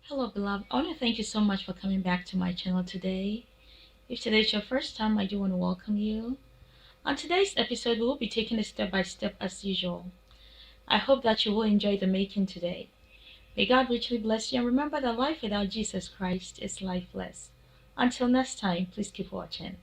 Hello, beloved. I want to thank you so much for coming back to my channel today. If today is your first time, I do want to welcome you. On today's episode, we will be taking it step by step as usual. I hope that you will enjoy the making today. May God richly bless you, and remember that life without Jesus Christ is lifeless. Until next time, please keep watching.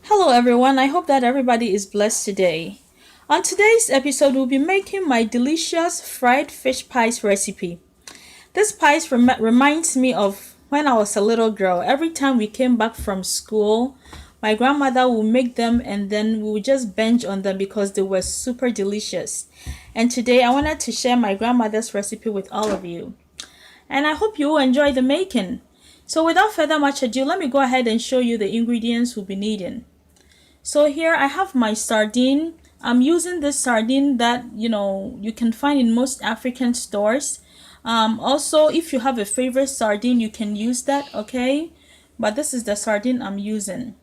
Hello everyone, I hope that everybody is blessed today. On today's episode, we'll be making my delicious fried fish pies recipe. This pies reminds me of when I was a little girl. Every time we came back from school, my grandmother would make them and then we would just binge on them because they were super delicious. And today I wanted to share my grandmother's recipe with all of you. And I hope you will enjoy the making. So without further much ado, let me go ahead and show you the ingredients we'll be needing. So here I have my sardine. I'm using this sardine that you can find in most African stores. Also, if you have a favorite sardine, you can use that, okay? But this is the sardine I'm using.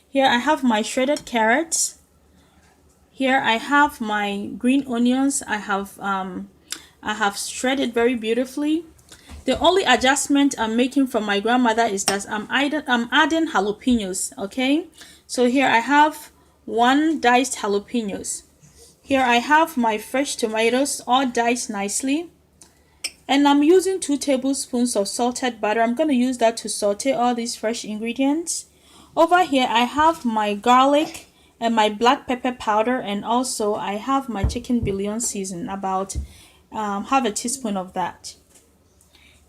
Here I have my shredded carrots. Here I have my green onions. I have shredded very beautifully. The only adjustment I'm making from my grandmother is that I'm adding jalapenos, okay? So here I have one diced jalapenos. Here I have my fresh tomatoes all diced nicely. And I'm using 2 tablespoons of salted butter. I'm going to use that to saute all these fresh ingredients. Over here I have my garlic and my black pepper powder, and also I have my chicken bouillon season, about half a teaspoon of that.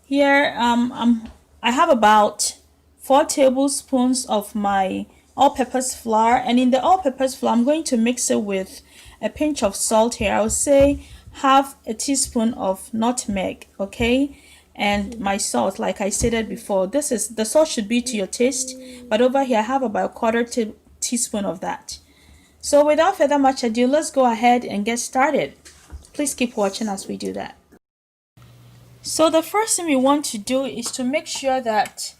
Here I have about 4 tablespoons of my all-purpose flour, and in the all-purpose flour I'm going to mix it with a pinch of salt. Here I would say half a teaspoon of nutmeg, okay, and my salt, like I stated before. The salt should be to your taste, but over here I have about a quarter teaspoon of that. So without further much ado, let's go ahead and get started. Please keep watching as we do that. So the first thing we want to do is to make sure that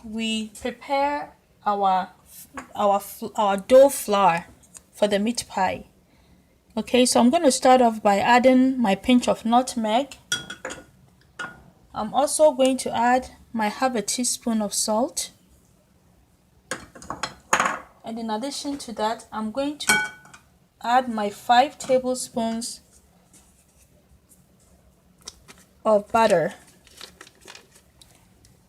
we prepare our dough flour for the meat pie. Okay, so I'm going to start off by adding my pinch of nutmeg. I'm also going to add my half a teaspoon of salt. And in addition to that, I'm going to add my 5 tablespoons of butter.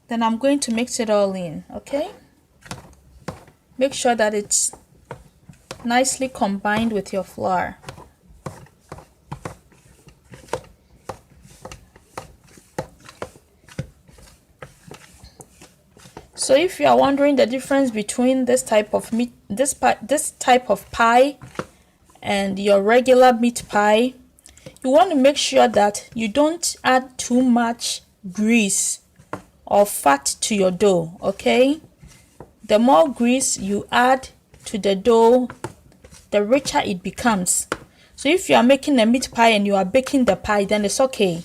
Then I'm going to mix it all in, okay? Make sure that it's nicely combined with your flour. So if you are wondering the difference between this type of pie and your regular meat pie, you want to make sure that you don't add too much grease or fat to your dough, okay? The more grease you add to the dough, the richer it becomes. So if you are making a meat pie and you are baking the pie, then it's okay,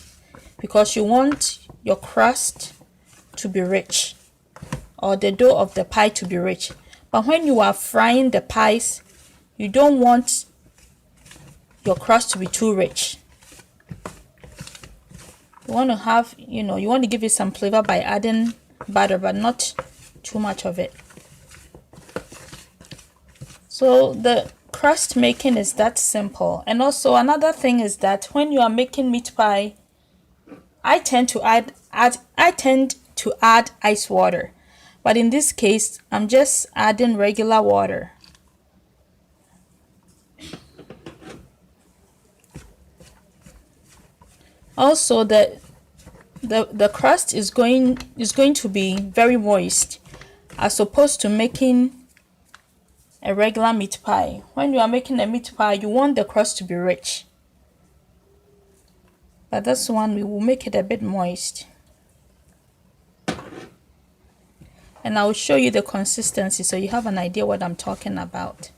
because you want your crust to be rich, or the dough of the pie to be rich. But when you are frying the pies, you don't want your crust to be too rich. You want to have, you want to give it some flavor by adding butter, but not too much of it. So the crust making is that simple. And also another thing is that when you are making meat pie, I tend to add ice water. But in this case, I'm just adding regular water. Also, the crust is going to be very moist, as opposed to making a regular meat pie. When you are making a meat pie, you want the crust to be rich. But this one, we will make it a bit moist. And I will show you the consistency so you have an idea what I'm talking about.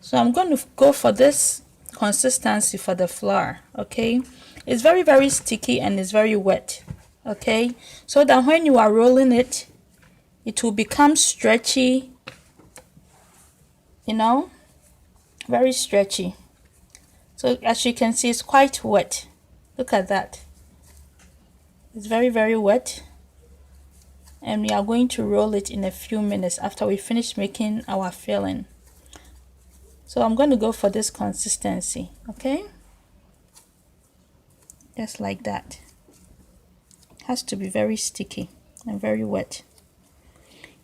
So I'm going to go for this consistency for the flour. Okay, it's very, very sticky and it's very wet. Okay, so that when you are rolling it, it will become stretchy, you know, very stretchy. So as you can see, it's quite wet. Look at that. It's very, very wet. And we are going to roll it in a few minutes after we finish making our filling. So I'm going to go for this consistency. Okay, just like that. It has to be very sticky and very wet.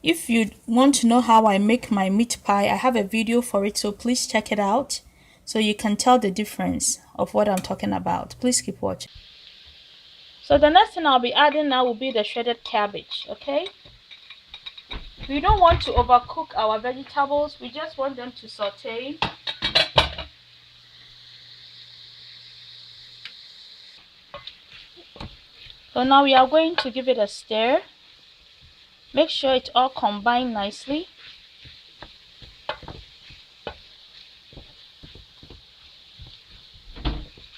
If you want to know how I make my meat pie, I have a video for it, so please check it out so you can tell the difference of what I'm talking about. Please keep watching. So the next thing I'll be adding now will be the shredded cabbage. Okay, we don't want to overcook our vegetables, we just want them to saute. So now we are going to give it a stir. Make sure it's all combined nicely.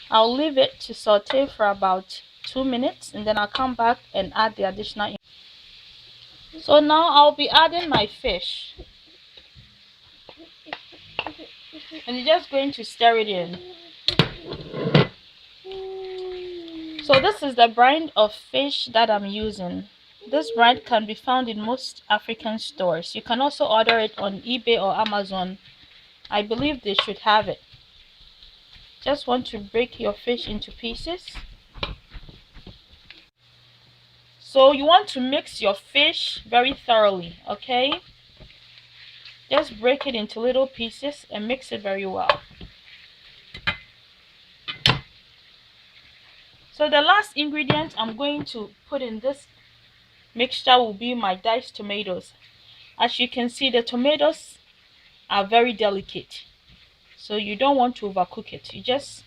I'll leave it to saute for about 2 minutes and then I'll come back and add the additional. So now I'll be adding my fish. And you're just going to stir it in. So this is the brine of fish that I'm using. This brine can be found in most African stores. You can also order it on eBay or Amazon. I believe they should have it. Just want to break your fish into pieces. So you want to mix your fish very thoroughly, okay? Just break it into little pieces and mix it very well. So the last ingredient I'm going to put in this mixture will be my diced tomatoes. As you can see, the tomatoes are very delicate, so you don't want to overcook it. You just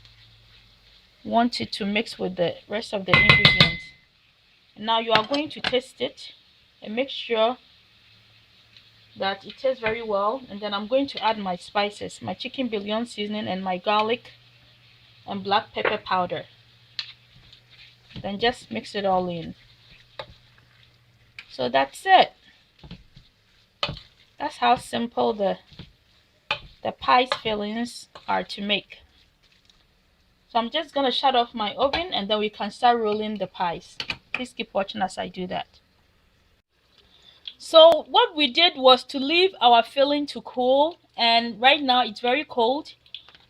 want it to mix with the rest of the ingredients. Now you are going to taste it and make sure that it tastes very well. And then I'm going to add my spices, my chicken bouillon seasoning and my garlic and black pepper powder. Then just mix it all in. So that's it. That's how simple the pie's fillings are to make. So I'm just going to shut off my oven and then we can start rolling the pies. Please keep watching as I do that. So what we did was to leave our filling to cool, and right now it's very cold.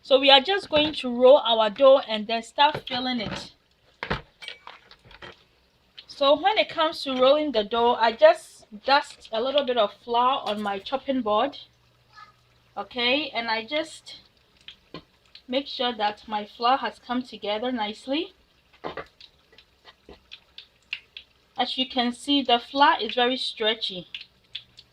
So we are just going to roll our dough and then start filling it. So when it comes to rolling the dough, I just dust a little bit of flour on my chopping board. Okay, and I just make sure that my flour has come together nicely. As you can see, the flour is very stretchy.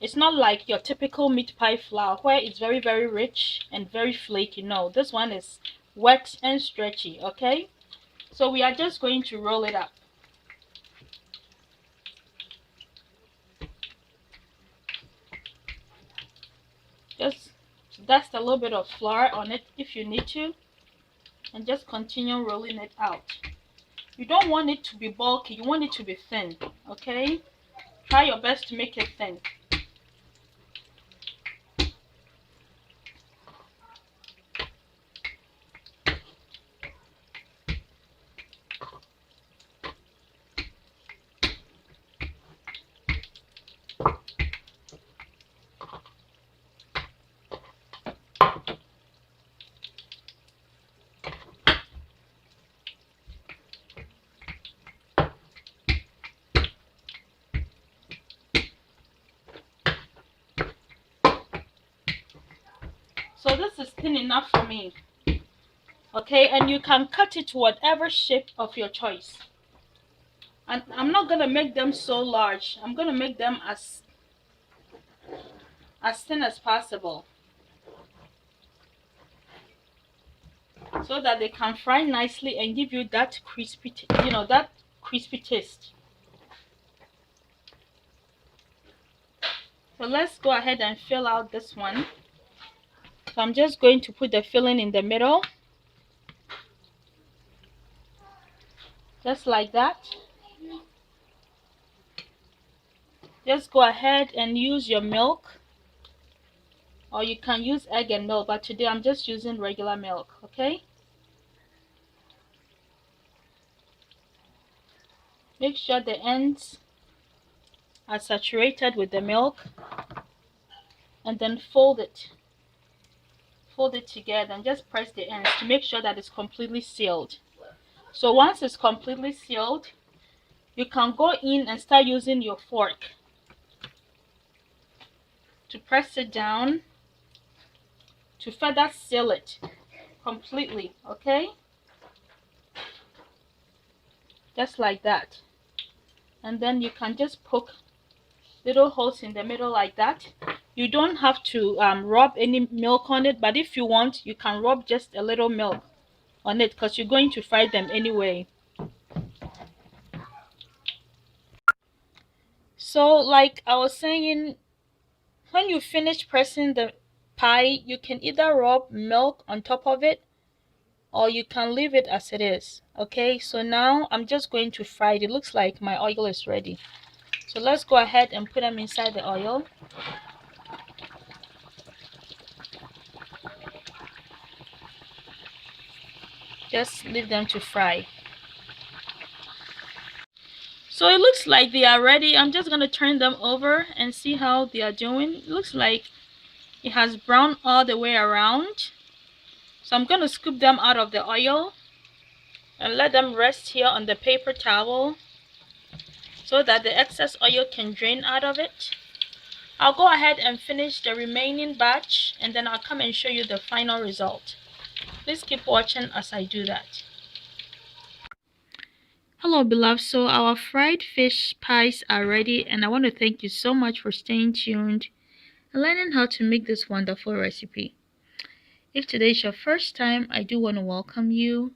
It's not like your typical meat pie flour where it's very, very rich and very flaky. No, this one is wet and stretchy. Okay, so we are just going to roll it up. Just dust a little bit of flour on it if you need to, and just continue rolling it out. You don't want it to be bulky, you want it to be thin. Okay, try your best to make it thin. So this is thin enough for me. Okay, and you can cut it to whatever shape of your choice. And I'm not going to make them so large. I'm going to make them as thin as possible, so that they can fry nicely and give you that crispy, that crispy taste. So let's go ahead and fill out this one. So I'm just going to put the filling in the middle, just like that. Just go ahead and use your milk, or you can use egg and milk, but today I'm just using regular milk, okay? Make sure the ends are saturated with the milk, and then fold it together and just press the ends to make sure that it's completely sealed. So once it's completely sealed, you can go in and start using your fork to press it down to further seal it completely, okay? Just like that. And then you can just poke little holes in the middle like that. You don't have to rub any milk on it, but if you want, you can rub just a little milk on it because you're going to fry them anyway. So like I was saying, when you finish pressing the pie, you can either rub milk on top of it, or you can leave it as it is. Okay, so now I'm just going to fry it. It looks like my oil is ready. So let's go ahead and put them inside the oil. Just leave them to fry. So it looks like they are ready. I'm just going to turn them over and see how they are doing. It looks like it has browned all the way around. So I'm going to scoop them out of the oil and let them rest here on the paper towel so that the excess oil can drain out of it. I'll go ahead and finish the remaining batch, and then I'll come and show you the final result. Please keep watching as I do that. Hello beloved, so our fried fish pies are ready, and I want to thank you so much for staying tuned and learning how to make this wonderful recipe. If today is your first time, I do want to welcome you.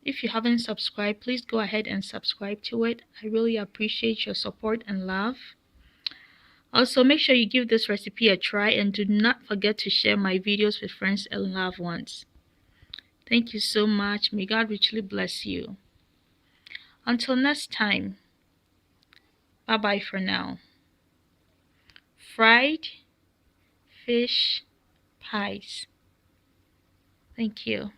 If you haven't subscribed, please go ahead and subscribe to it. I really appreciate your support and love. Also, make sure you give this recipe a try, and do not forget to share my videos with friends and loved ones. Thank you so much. May God richly bless you. Until next time, bye-bye for now. Fried fish pies. Thank you.